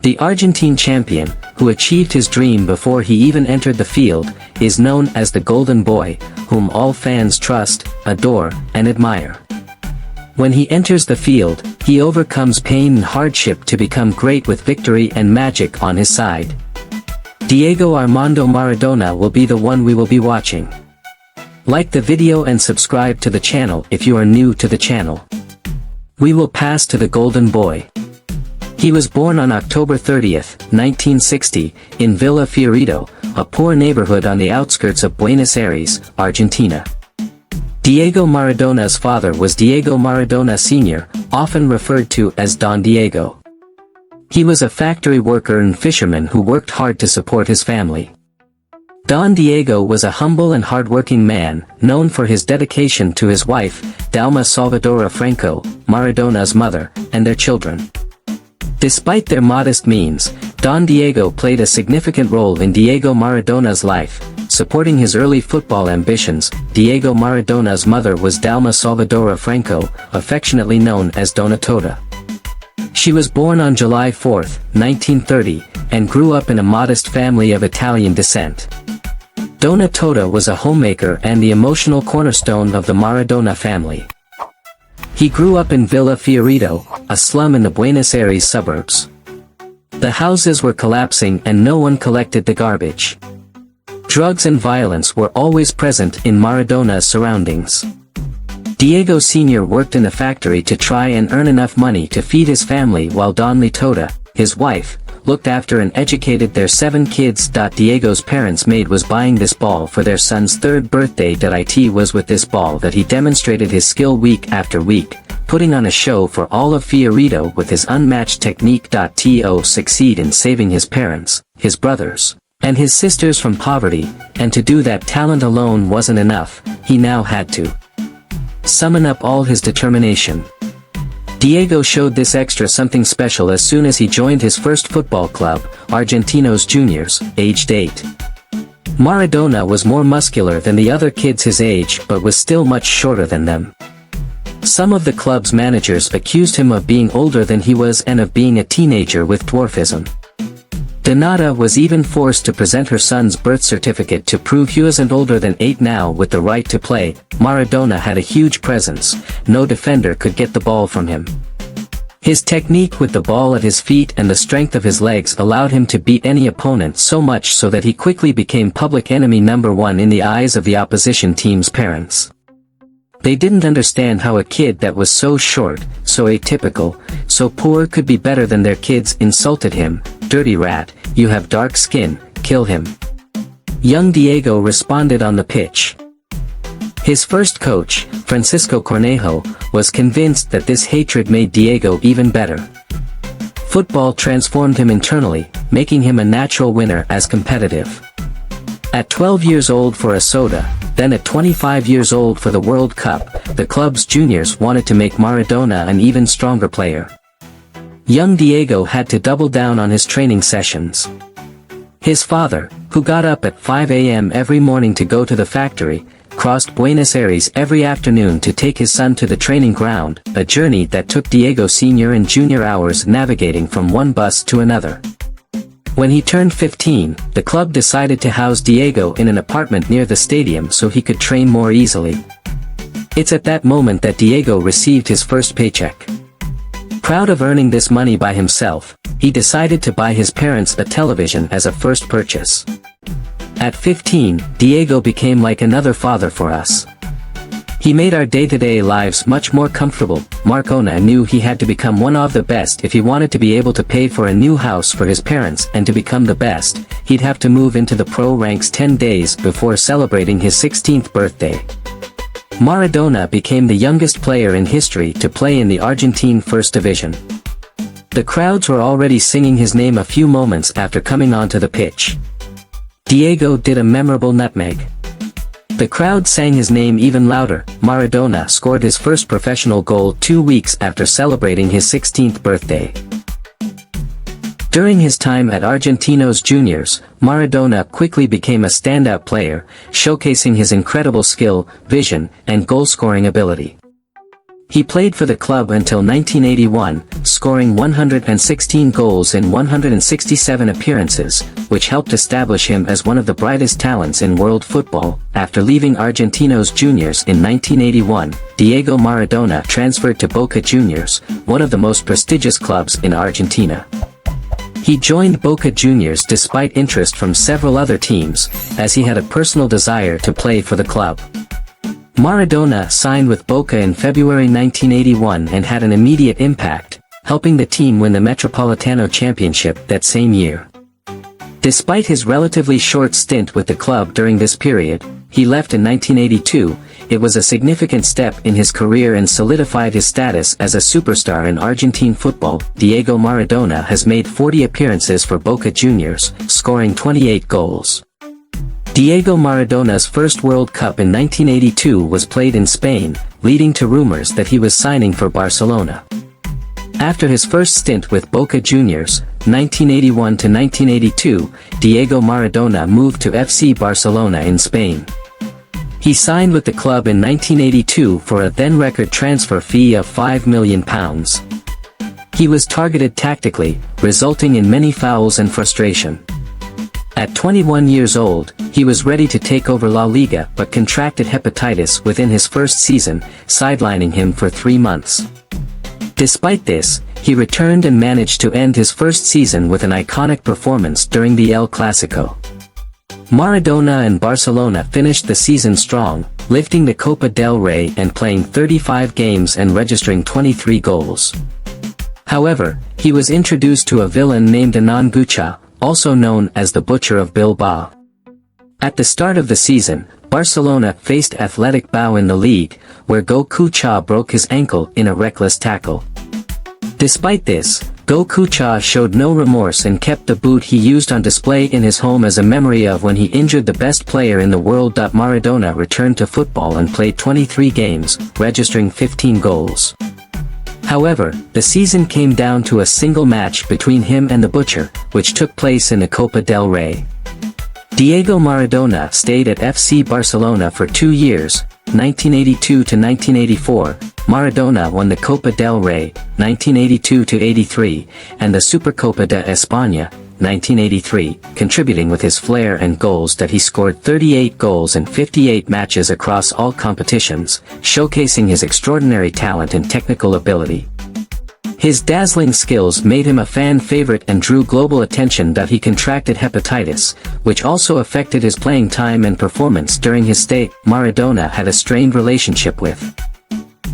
The Argentine champion, who achieved his dream before he even entered the field, is known as the Golden Boy, whom all fans trust, adore, and admire. When he enters the field, he overcomes pain and hardship to become great with victory and magic on his side. Diego Armando Maradona will be the one we will be watching. Like the video and subscribe to the channel if you are new to the channel. We will pass to the Golden Boy. He was born on October 30th, 1960, in Villa Fiorito, a poor neighborhood on the outskirts of Buenos Aires, Argentina. Diego Maradona's father was Diego Maradona Sr., often referred to as Don Diego. He was a factory worker and fisherman who worked hard to support his family. Don Diego was a humble and hardworking man, known for his dedication to his wife, Dalma Salvadora Franco, Maradona's mother, and their children. Despite their modest means, Don Diego played a significant role in Diego Maradona's life, supporting his early football ambitions. Diego Maradona's mother was Dalma Salvadora Franco, affectionately known as Dona Tota. She was born on July 4, 1930, and grew up in a modest family of Italian descent. Dona Tota was a homemaker and the emotional cornerstone of the Maradona family. He grew up in Villa Fiorito, a slum in the Buenos Aires suburbs. The houses were collapsing and no one collected the garbage. Drugs and violence were always present in Maradona's surroundings. Diego Sr. worked in a factory to try and earn enough money to feed his family while Dona Tota, his wife, looked after and educated their 7 kids. Diego's parents' maid was buying this ball for their son's 3rd birthday. It was with this ball that he demonstrated his skill week after week, putting on a show for all of Fiorito with his unmatched technique. To succeed in saving his parents, his brothers, and his sisters from poverty, and to do that talent alone wasn't enough, he now had to summon up all his determination. Diego showed this extra something special as soon as he joined his first football club, Argentinos Juniors, aged 8. Maradona was more muscular than the other kids his age but was still much shorter than them. Some of the club's managers accused him of being older than he was and of being a teenager with dwarfism. Donata was even forced to present her son's birth certificate to prove he wasn't older than 8 now with the right to play. Maradona had a huge presence, no defender could get the ball from him. His technique with the ball at his feet and the strength of his legs allowed him to beat any opponent, so much so that he quickly became public enemy number 1 in the eyes of the opposition team's parents. They didn't understand how a kid that was so short, so atypical, so poor could be better than their kids. Insulted him, "Dirty rat, you have dark skin, kill him." Young Diego responded on the pitch. His first coach, Francisco Cornejo, was convinced that this hatred made Diego even better. Football transformed him internally, making him a natural winner as competitive. At 12 years old for a soda, then at 25 years old for the World Cup, the club's juniors wanted to make Maradona an even stronger player. Young Diego had to double down on his training sessions. His father, who got up at 5 a.m. every morning to go to the factory, crossed Buenos Aires every afternoon to take his son to the training ground, a journey that took Diego Sr. and Jr. hours navigating from one bus to another. When he turned 15, the club decided to house Diego in an apartment near the stadium so he could train more easily. It's at that moment that Diego received his first paycheck. Proud of earning this money by himself, he decided to buy his parents a television as a first purchase. At 15, Diego became like another father for us. He made our day-to-day lives much more comfortable. Maradona knew he had to become one of the best if he wanted to be able to pay for a new house for his parents, and to become the best, he'd have to move into the pro ranks 10 days before celebrating his 16th birthday. Maradona became the youngest player in history to play in the Argentine First Division. The crowds were already singing his name a few moments after coming onto the pitch. Diego did a memorable nutmeg. The crowd sang his name even louder. Maradona scored his first professional goal 2 weeks after celebrating his 16th birthday. During his time at Argentinos Juniors, Maradona quickly became a standout player, showcasing his incredible skill, vision, and goal-scoring ability. He played for the club until 1981, scoring 116 goals in 167 appearances, which helped establish him as one of the brightest talents in world football. After leaving Argentinos Juniors in 1981, Diego Maradona transferred to Boca Juniors, one of the most prestigious clubs in Argentina. He joined Boca Juniors despite interest from several other teams, as he had a personal desire to play for the club. Maradona signed with Boca in February 1981 and had an immediate impact, helping the team win the Metropolitano Championship that same year. Despite his relatively short stint with the club during this period, he left in 1982. It was a significant step in his career and solidified his status as a superstar in Argentine football. Diego Maradona has made 40 appearances for Boca Juniors, scoring 28 goals. Diego Maradona's first World Cup in 1982 was played in Spain, leading to rumors that he was signing for Barcelona. After his first stint with Boca Juniors, 1981 to 1982, Diego Maradona moved to FC Barcelona in Spain. He signed with the club in 1982 for a then-record transfer fee of £5 million. He was targeted tactically, resulting in many fouls and frustration. At 21 years old, he was ready to take over La Liga but contracted hepatitis within his first season, sidelining him for 3 months. Despite this, he returned and managed to end his first season with an iconic performance during the El Clasico. Maradona and Barcelona finished the season strong, lifting the Copa del Rey and playing 35 games and registering 23 goals. However, he was introduced to a villain named Anan Gucha, also known as the Butcher of Bilbao. At the start of the season, Barcelona faced Athletic Bilbao in the league, where Gucha broke his ankle in a reckless tackle. Despite this, Gucha showed no remorse and kept the boot he used on display in his home as a memory of when he injured the best player in the world. Maradona returned to football and played 23 games, registering 15 goals. However, the season came down to a single match between him and the Butcher, which took place in the Copa del Rey. Diego Maradona stayed at FC Barcelona for 2 years, 1982 to 1984. Maradona won the Copa del Rey, 1982 to 83, and the Supercopa de España, 1983, contributing with his flair and goals that he scored 38 goals in 58 matches across all competitions, showcasing his extraordinary talent and technical ability. His dazzling skills made him a fan favorite and drew global attention. He contracted hepatitis, which also affected his playing time and performance during his stay. Maradona had a strained relationship with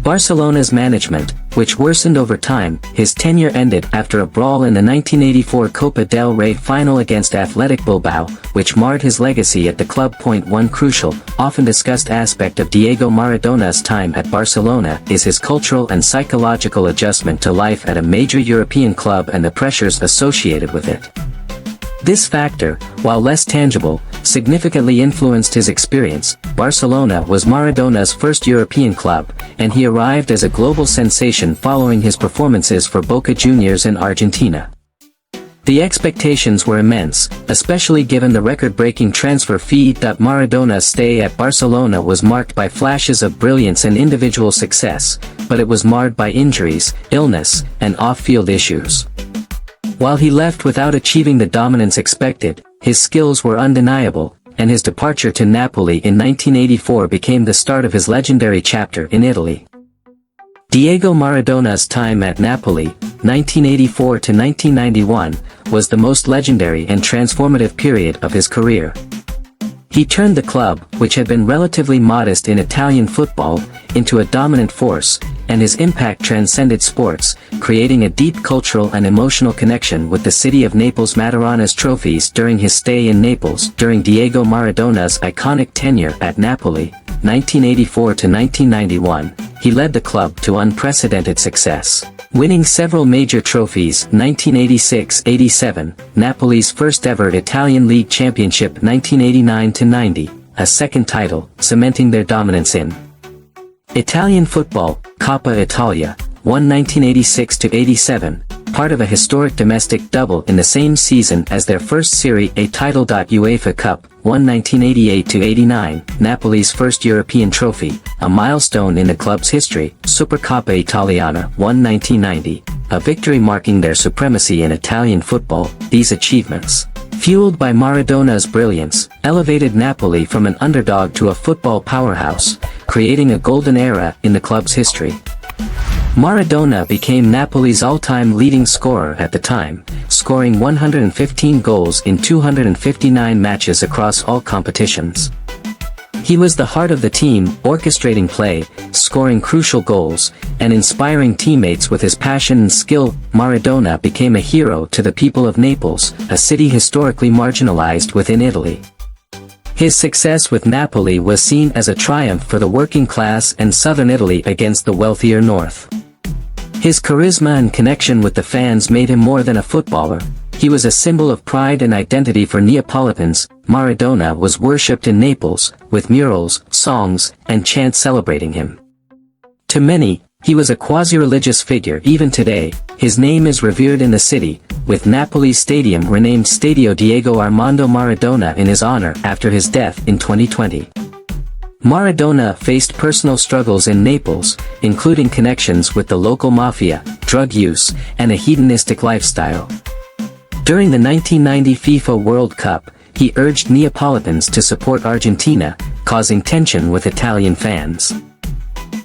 Barcelona's management, which worsened over time. His tenure ended after a brawl in the 1984 Copa del Rey final against Athletic Bilbao, which marred his legacy at the club. One crucial, often discussed aspect of Diego Maradona's time at Barcelona is his cultural and psychological adjustment to life at a major European club and the pressures associated with it. This factor, while less tangible, significantly influenced his experience. Barcelona was Maradona's first European club, and he arrived as a global sensation following his performances for Boca Juniors in Argentina. The expectations were immense, especially given the record-breaking transfer fee. Maradona's stay at Barcelona was marked by flashes of brilliance and individual success, but it was marred by injuries, illness, and off-field issues. While he left without achieving the dominance expected, his skills were undeniable, and his departure to Napoli in 1984 became the start of his legendary chapter in Italy. Diego Maradona's time at Napoli, 1984 to 1991, was the most legendary and transformative period of his career. He turned the club, which had been relatively modest in Italian football, into a dominant force, and his impact transcended sports, creating a deep cultural and emotional connection with the city of Naples. Maradonna's trophies during his stay in Naples. During Diego Maradona's iconic tenure at Napoli, 1984 to 1991, he led the club to unprecedented success, winning several major trophies. 1986-87, Napoli's first ever Italian League Championship. 1989-90, a second title, cementing their dominance in Italian football. Coppa Italia, won 1986-87, part of a historic domestic double in the same season as their first Serie A title. UEFA Cup, won 1988-89, Napoli's first European trophy, a milestone in the club's history. Supercoppa Italiana won 1990, a victory marking their supremacy in Italian football. These achievements, fueled by Maradona's brilliance, elevated Napoli from an underdog to a football powerhouse, creating a golden era in the club's history. Maradona became Napoli's all-time leading scorer at the time, scoring 115 goals in 259 matches across all competitions. He was the heart of the team, orchestrating play, scoring crucial goals, and inspiring teammates with his passion and skill. Maradona became a hero to the people of Naples, a city historically marginalized within Italy. His success with Napoli was seen as a triumph for the working class and southern Italy against the wealthier north. His charisma and connection with the fans made him more than a footballer. He was a symbol of pride and identity for Neapolitans. Maradona was worshipped in Naples, with murals, songs, and chants celebrating him. To many, he was a quasi-religious figure. Even today, his name is revered in the city, with Napoli's stadium renamed Stadio Diego Armando Maradona in his honor after his death in 2020. Maradona faced personal struggles in Naples, including connections with the local mafia, drug use, and a hedonistic lifestyle. During the 1990 FIFA World Cup, he urged Neapolitans to support Argentina, causing tension with Italian fans.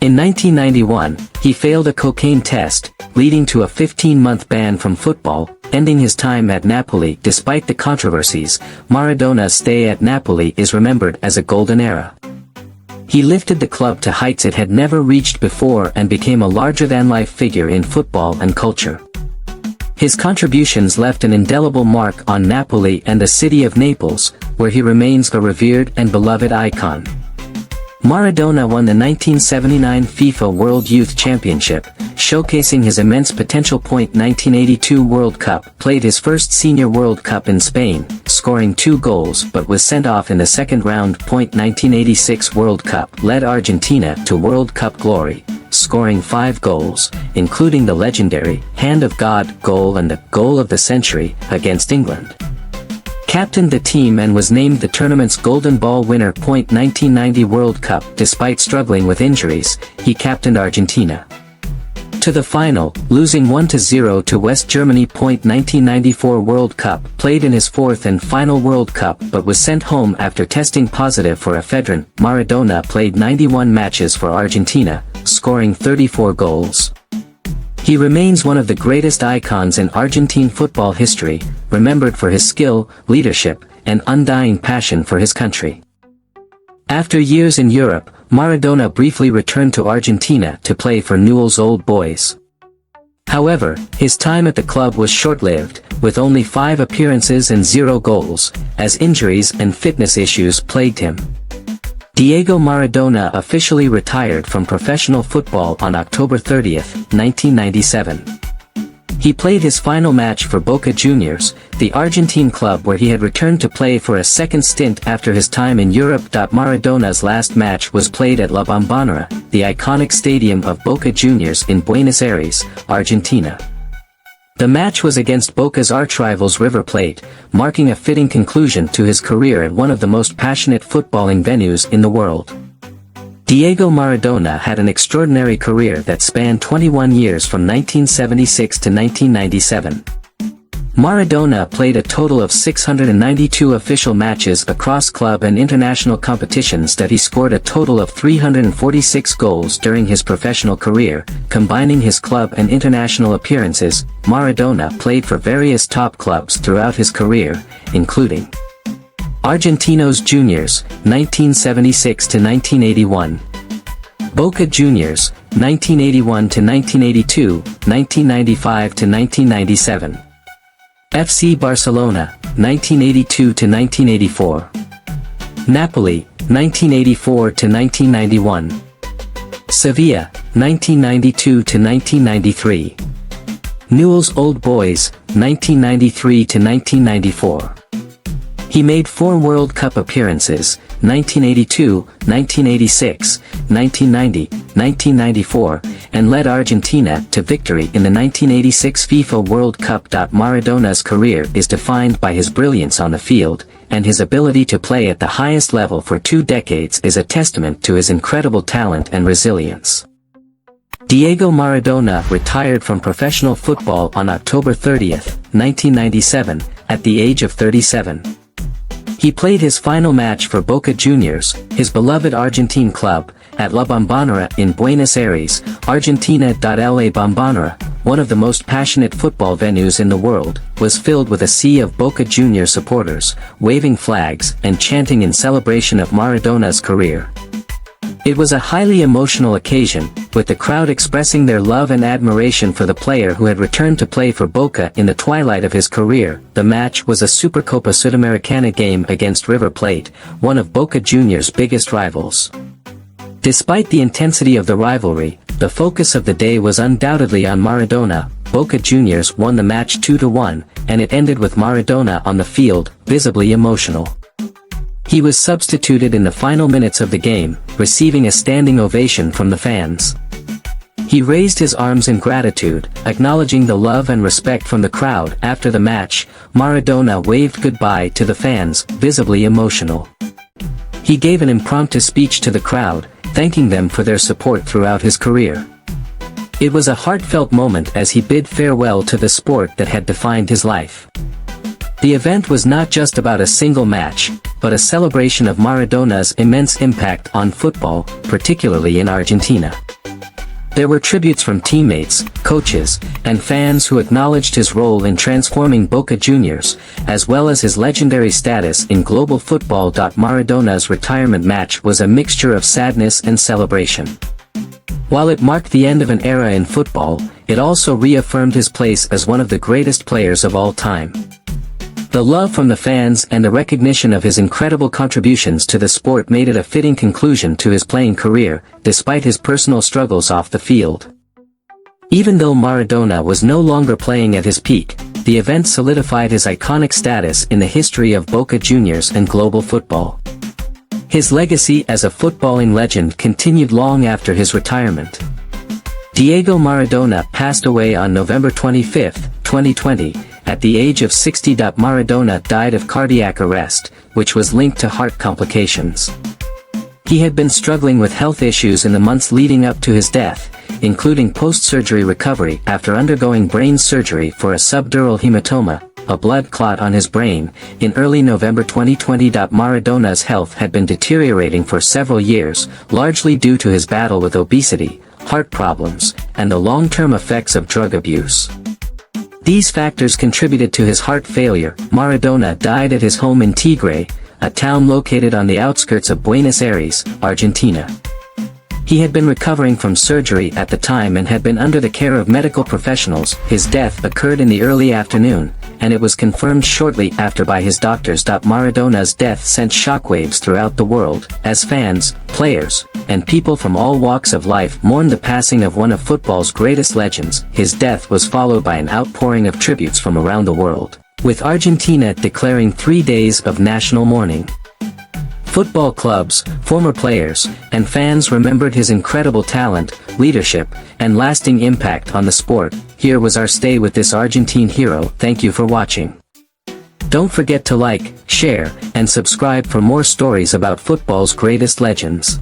In 1991, he failed a cocaine test, leading to a 15-month ban from football, ending his time at Napoli. Despite the controversies, Maradona's stay at Napoli is remembered as a golden era. He lifted the club to heights it had never reached before and became a larger-than-life figure in football and culture. His contributions left an indelible mark on Napoli and the city of Naples, where he remains a revered and beloved icon. Maradona won the 1979 FIFA World Youth Championship, showcasing his immense potential. 1982 World Cup, played his first Senior World Cup in Spain, scoring 2 goals but was sent off in the second round. 1986 World Cup, led Argentina to World Cup glory, scoring 5 goals, including the legendary Hand of God goal and the goal of the century against England. Captained the team and was named the tournament's Golden Ball winner. 1990 World Cup, despite struggling with injuries, he captained Argentina to the final, losing 1-0 to West Germany. 1994 World Cup, played in his 4th and final World Cup but was sent home after testing positive for ephedrine. Maradona played 91 matches for Argentina, scoring 34 goals. He remains one of the greatest icons in Argentine football history, remembered for his skill, leadership, and undying passion for his country. After years in Europe, Maradona briefly returned to Argentina to play for Newell's Old Boys. However, his time at the club was short-lived, with only 5 appearances and 0 goals, as injuries and fitness issues plagued him. Diego Maradona officially retired from professional football on October 30, 1997. He played his final match for Boca Juniors, the Argentine club where he had returned to play for a second stint after his time in Europe. Maradona's last match was played at La Bombonera, the iconic stadium of Boca Juniors in Buenos Aires, Argentina. The match was against Boca's archrivals River Plate, marking a fitting conclusion to his career at one of the most passionate footballing venues in the world. Diego Maradona had an extraordinary career that spanned 21 years from 1976 to 1997. Maradona played a total of 692 official matches across club and international competitions. He scored a total of 346 goals during his professional career, combining his club and international appearances. Maradona played for various top clubs throughout his career, including Argentinos Juniors, 1976 to 1981. Boca Juniors, 1981 to 1982, 1995 to 1997. FC Barcelona, 1982 to 1984. Napoli, 1984 to 1991. Sevilla, 1992 to 1993. Newell's Old Boys, 1993 to 1994. He made 4 World Cup appearances, 1982, 1986, 1990, 1994, and led Argentina to victory in the 1986 FIFA World Cup. Maradona's career is defined by his brilliance on the field, and his ability to play at the highest level for 2 decades is a testament to his incredible talent and resilience. Diego Maradona retired from professional football on October 30, 1997, at the age of 37. He played his final match for Boca Juniors, his beloved Argentine club, at La Bombonera in Buenos Aires, Argentina. La Bombonera, one of the most passionate football venues in the world, was filled with a sea of Boca Juniors supporters, waving flags and chanting in celebration of Maradona's career. It was a highly emotional occasion, with the crowd expressing their love and admiration for the player who had returned to play for Boca in the twilight of his career. The match was a Supercopa Sudamericana game against River Plate, one of Boca Juniors' biggest rivals. Despite the intensity of the rivalry, the focus of the day was undoubtedly on Maradona. Boca Juniors won the match 2-1, and it ended with Maradona on the field, visibly emotional. He was substituted in the final minutes of the game, receiving a standing ovation from the fans. He raised his arms in gratitude, acknowledging the love and respect from the crowd. After the match, Maradona waved goodbye to the fans, visibly emotional. He gave an impromptu speech to the crowd, thanking them for their support throughout his career. It was a heartfelt moment as he bid farewell to the sport that had defined his life. The event was not just about a single match, but a celebration of Maradona's immense impact on football, particularly in Argentina. There were tributes from teammates, coaches, and fans who acknowledged his role in transforming Boca Juniors, as well as his legendary status in global football. Maradona's retirement match was a mixture of sadness and celebration. While it marked the end of an era in football, it also reaffirmed his place as one of the greatest players of all time. The love from the fans and the recognition of his incredible contributions to the sport made it a fitting conclusion to his playing career, despite his personal struggles off the field. Even though Maradona was no longer playing at his peak, the event solidified his iconic status in the history of Boca Juniors and global football. His legacy as a footballing legend continued long after his retirement. Diego Maradona passed away on November 25, 2020, at the age of 60. Maradona died of cardiac arrest, which was linked to heart complications. He had been struggling with health issues in the months leading up to his death, including post-surgery recovery after undergoing brain surgery for a subdural hematoma, a blood clot on his brain, in early November 2020. Maradona's health had been deteriorating for several years, largely due to his battle with obesity, heart problems, and the long-term effects of drug abuse. These factors contributed to his heart failure. Maradona died at his home in Tigre, a town located on the outskirts of Buenos Aires, Argentina. He had been recovering from surgery at the time and had been under the care of medical professionals. His death occurred in the early afternoon, and it was confirmed shortly after by his doctors. Maradona's death sent shockwaves throughout the world, as fans, players, and people from all walks of life mourned the passing of one of football's greatest legends. His death was followed by an outpouring of tributes from around the world, with Argentina declaring 3 days of national mourning. Football clubs, former players, and fans remembered his incredible talent, leadership, and lasting impact on the sport. Here was our stay with this Argentine hero. Thank you for watching. Don't forget to like, share, and subscribe for more stories about football's greatest legends.